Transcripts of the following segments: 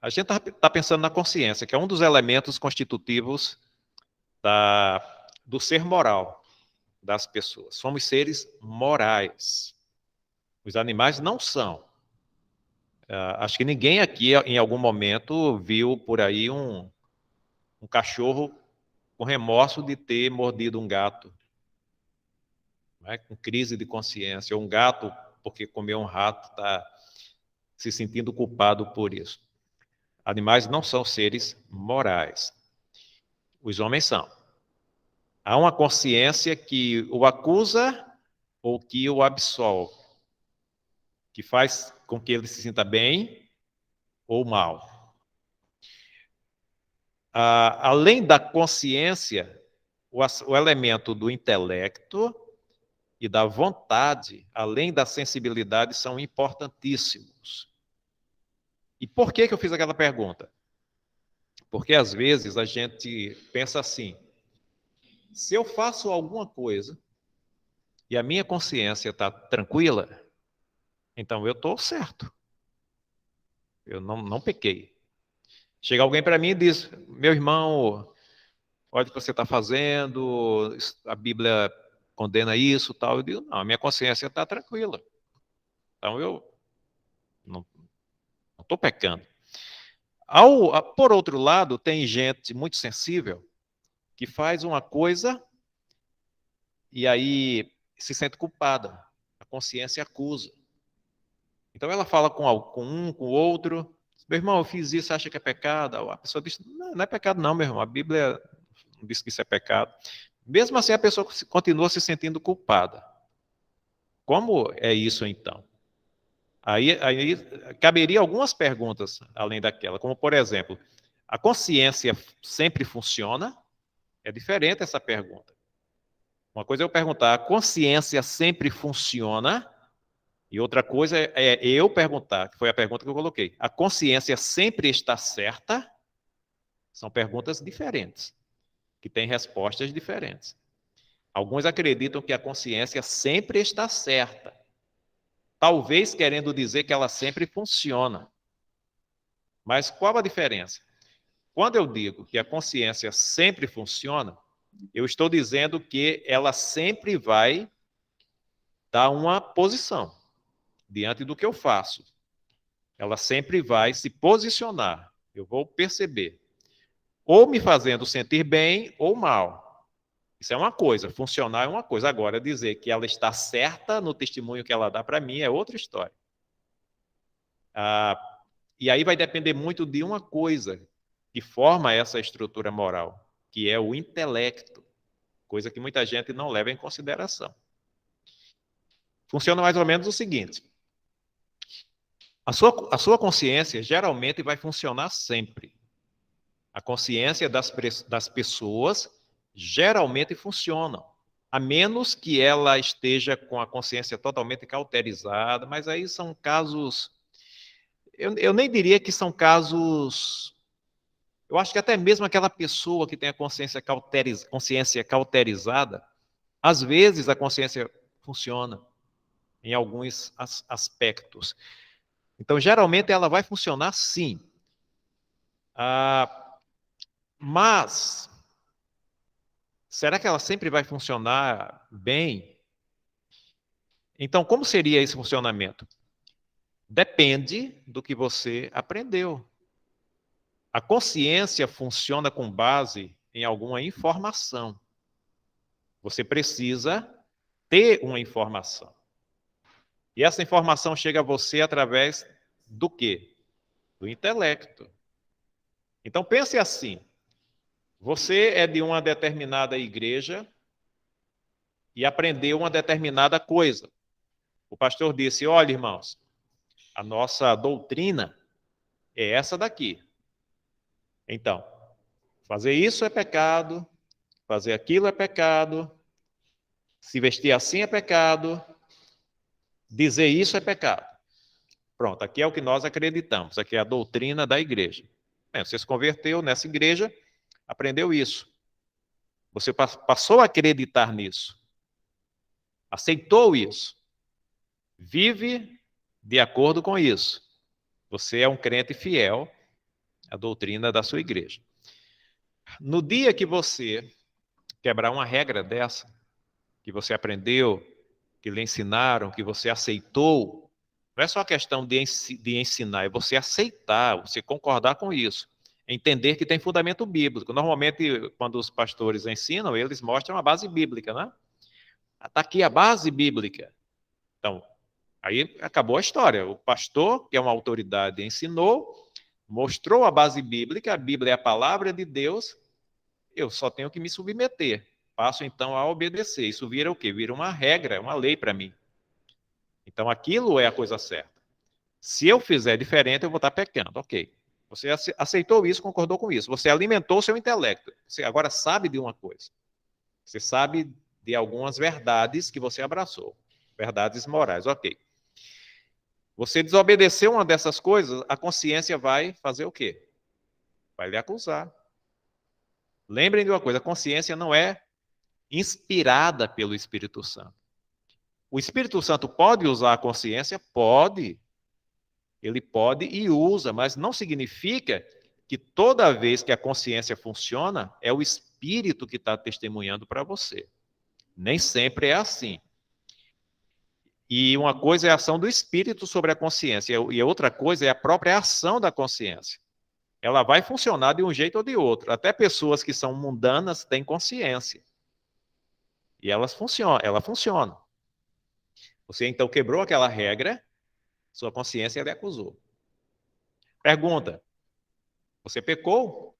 A gente está pensando na consciência, que é um dos elementos constitutivos do ser moral das pessoas. Somos seres morais. Os animais não são. Acho que ninguém aqui, em algum momento, viu por aí um cachorro com remorso de ter mordido um gato, né, com crise de consciência, ou um gato, porque comeu um rato, está se sentindo culpado por isso. Animais não são seres morais. Os homens são. Há uma consciência que o acusa ou que o absolve, que faz com que ele se sinta bem ou mal. Além da consciência, o elemento do intelecto e da vontade, além da sensibilidade, são importantíssimos. E por que eu fiz aquela pergunta? Porque às vezes a gente pensa assim: se eu faço alguma coisa e a minha consciência está tranquila, então eu estou certo. Eu não pequei. Chega alguém para mim e diz: meu irmão, olha o que você está fazendo, a Bíblia condena isso, tal. Eu digo: não, a minha consciência está tranquila. Então eu não estou pecando. Por outro lado, tem gente muito sensível que faz uma coisa e aí se sente culpada. A consciência acusa. Então ela fala com um, com o outro. Meu irmão, eu fiz isso, acha que é pecado? A pessoa diz: não é pecado não, meu irmão. A Bíblia não diz que isso é pecado. Mesmo assim, a pessoa continua se sentindo culpada. Como é isso então? Aí caberia algumas perguntas além daquela, como por exemplo, a consciência sempre funciona? É diferente essa pergunta. Uma coisa é eu perguntar: a consciência sempre funciona? E outra coisa é eu perguntar, que foi a pergunta que eu coloquei: a consciência sempre está certa? São perguntas diferentes, que têm respostas diferentes. Alguns acreditam que a consciência sempre está certa, talvez querendo dizer que ela sempre funciona. Mas qual a diferença? Quando eu digo que a consciência sempre funciona, eu estou dizendo que ela sempre vai dar uma posição diante do que eu faço. Ela sempre vai se posicionar. Eu vou perceber. Ou me fazendo sentir bem ou mal. Isso é uma coisa, funcionar é uma coisa. Agora, dizer que ela está certa no testemunho que ela dá para mim é outra história. E aí vai depender muito de uma coisa que forma essa estrutura moral, que é o intelecto, coisa que muita gente não leva em consideração. Funciona mais ou menos o seguinte: a sua consciência geralmente vai funcionar sempre. A consciência das pessoas geralmente funciona, a menos que ela esteja com a consciência totalmente cauterizada, mas aí são casos. Eu nem diria que são casos. Eu acho que até mesmo aquela pessoa que tem a consciência cauterizada, às vezes a consciência funciona em alguns aspectos. Então, geralmente ela vai funcionar sim. Mas será que ela sempre vai funcionar bem? Então, como seria esse funcionamento? Depende do que você aprendeu. A consciência funciona com base em alguma informação. Você precisa ter uma informação. E essa informação chega a você através do quê? Do intelecto. Então pense assim: você é de uma determinada igreja e aprendeu uma determinada coisa. O pastor disse: olha, irmãos, a nossa doutrina é essa daqui. Então, fazer isso é pecado, fazer aquilo é pecado, se vestir assim é pecado, dizer isso é pecado. Pronto, aqui é o que nós acreditamos, aqui é a doutrina da igreja. Você se converteu nessa igreja, aprendeu isso. Você passou a acreditar nisso. Aceitou isso. Vive de acordo com isso. Você é um crente fiel a doutrina da sua igreja. No dia que você quebrar uma regra dessa, que você aprendeu, que lhe ensinaram, que você aceitou, não é só questão de ensinar, é você aceitar, você concordar com isso. Entender que tem fundamento bíblico. Normalmente, quando os pastores ensinam, eles mostram a base bíblica, né? Está aqui a base bíblica. Então, aí acabou a história. O pastor, que é uma autoridade, ensinou, mostrou a base bíblica, a Bíblia é a palavra de Deus, eu só tenho que me submeter. Passo então a obedecer. Isso vira o quê? Vira uma regra, uma lei para mim. Então aquilo é a coisa certa. Se eu fizer diferente, eu vou estar pecando. Ok. Você aceitou isso, concordou com isso. Você alimentou o seu intelecto. Você agora sabe de uma coisa. Você sabe de algumas verdades que você abraçou. Verdades morais. Ok. Você desobedeceu uma dessas coisas, a consciência vai fazer o quê? Vai lhe acusar. Lembrem de uma coisa, a consciência não é inspirada pelo Espírito Santo. O Espírito Santo pode usar a consciência? Pode. Ele pode e usa, mas não significa que toda vez que a consciência funciona, é o Espírito que está testemunhando para você. Nem sempre é assim. E uma coisa é a ação do Espírito sobre a consciência, e a outra coisa é a própria ação da consciência. Ela vai funcionar de um jeito ou de outro. Até pessoas que são mundanas têm consciência. E ela funciona. Você então quebrou aquela regra, sua consciência lhe acusou. Pergunta: você pecou?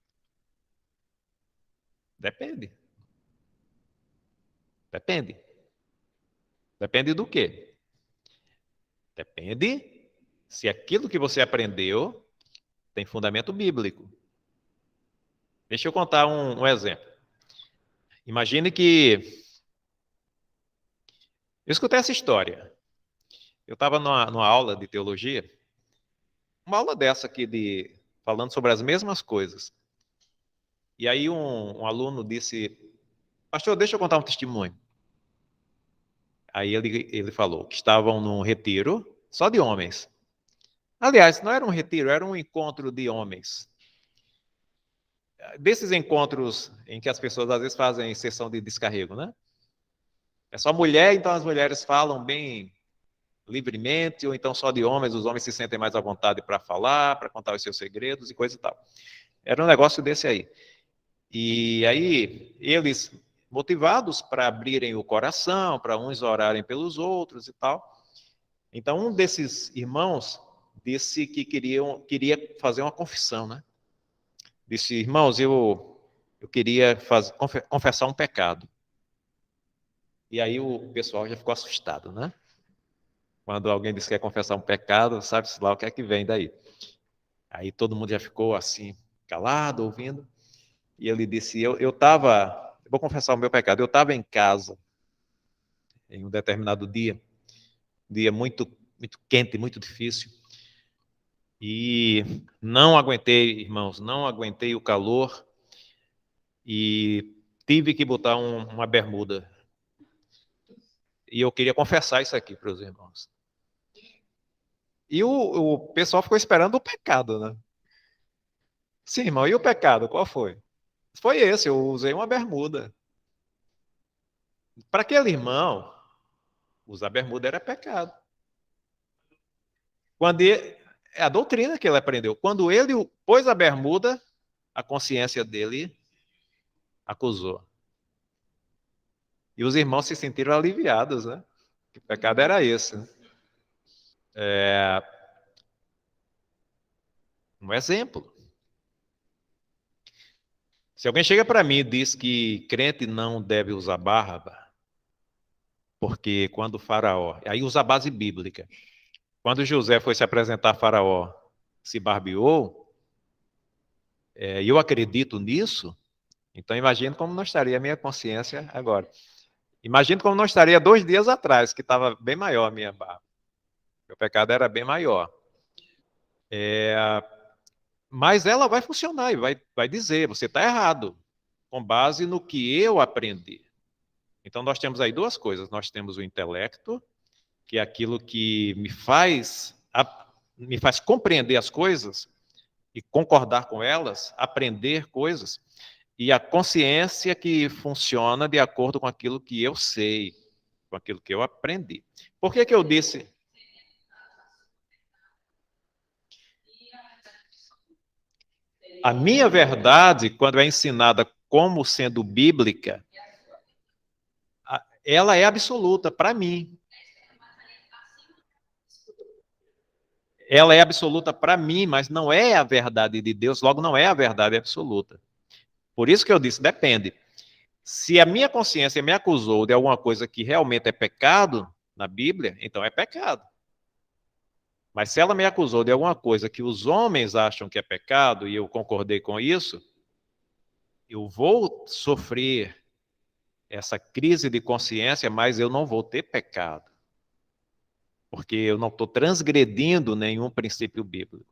Depende. Depende. Depende do quê? Depende se aquilo que você aprendeu tem fundamento bíblico. Deixa eu contar um exemplo. Imagine que eu escutei essa história. Eu estava numa aula de teologia, uma aula dessa aqui falando sobre as mesmas coisas. E aí um aluno disse: pastor, deixa eu contar um testemunho. Aí ele falou que estavam num retiro só de homens. Aliás, não era um retiro, era um encontro de homens. Desses encontros em que as pessoas às vezes fazem sessão de descarrego, né? É só mulher, então as mulheres falam bem livremente, ou então só de homens, os homens se sentem mais à vontade para falar, para contar os seus segredos e coisa e tal. Era um negócio desse aí. E aí, eles, motivados para abrirem o coração, para uns orarem pelos outros e tal. Então, um desses irmãos disse que queria fazer uma confissão, né? Disse: irmãos, eu queria confessar um pecado. E aí o pessoal já ficou assustado, né? Quando alguém diz que quer confessar um pecado, sabe-se lá o que é que vem daí. Aí todo mundo já ficou assim, calado, ouvindo. E ele disse: eu vou confessar o meu pecado, eu estava em casa em um determinado dia, muito, muito quente, muito difícil, e não aguentei, irmãos, não aguentei o calor e tive que botar uma bermuda. E eu queria confessar isso aqui para os irmãos. E o pessoal ficou esperando o pecado, né? Sim, irmão, e o pecado, qual foi? Foi esse, eu usei uma bermuda. Para aquele irmão, usar bermuda era pecado. É a doutrina que ele aprendeu. Quando ele pôs a bermuda, a consciência dele acusou. E os irmãos se sentiram aliviados, né? Que o pecado era esse. Né? Um exemplo. Se alguém chega para mim e diz que crente não deve usar barba, porque quando o faraó... Aí usa a base bíblica. Quando José foi se apresentar a faraó, se barbeou, e eu acredito nisso, então imagino como não estaria a minha consciência agora. Imagino como não estaria 2 dias atrás, que estava bem maior a minha barba. Meu pecado era bem maior. Mas ela vai funcionar e vai dizer, você está errado, com base no que eu aprendi. Então nós temos aí duas coisas. Nós temos o intelecto, que é aquilo que me faz compreender as coisas, e concordar com elas, aprender coisas, e a consciência que funciona de acordo com aquilo que eu sei, com aquilo que eu aprendi. Por que eu disse? A minha verdade, quando é ensinada como sendo bíblica, ela é absoluta para mim. Ela é absoluta para mim, mas não é a verdade de Deus, logo não é a verdade absoluta. Por isso que eu disse, depende. Se a minha consciência me acusou de alguma coisa que realmente é pecado na Bíblia, então é pecado. Mas se ela me acusou de alguma coisa que os homens acham que é pecado e eu concordei com isso, eu vou sofrer essa crise de consciência, mas eu não vou ter pecado, porque eu não estou transgredindo nenhum princípio bíblico.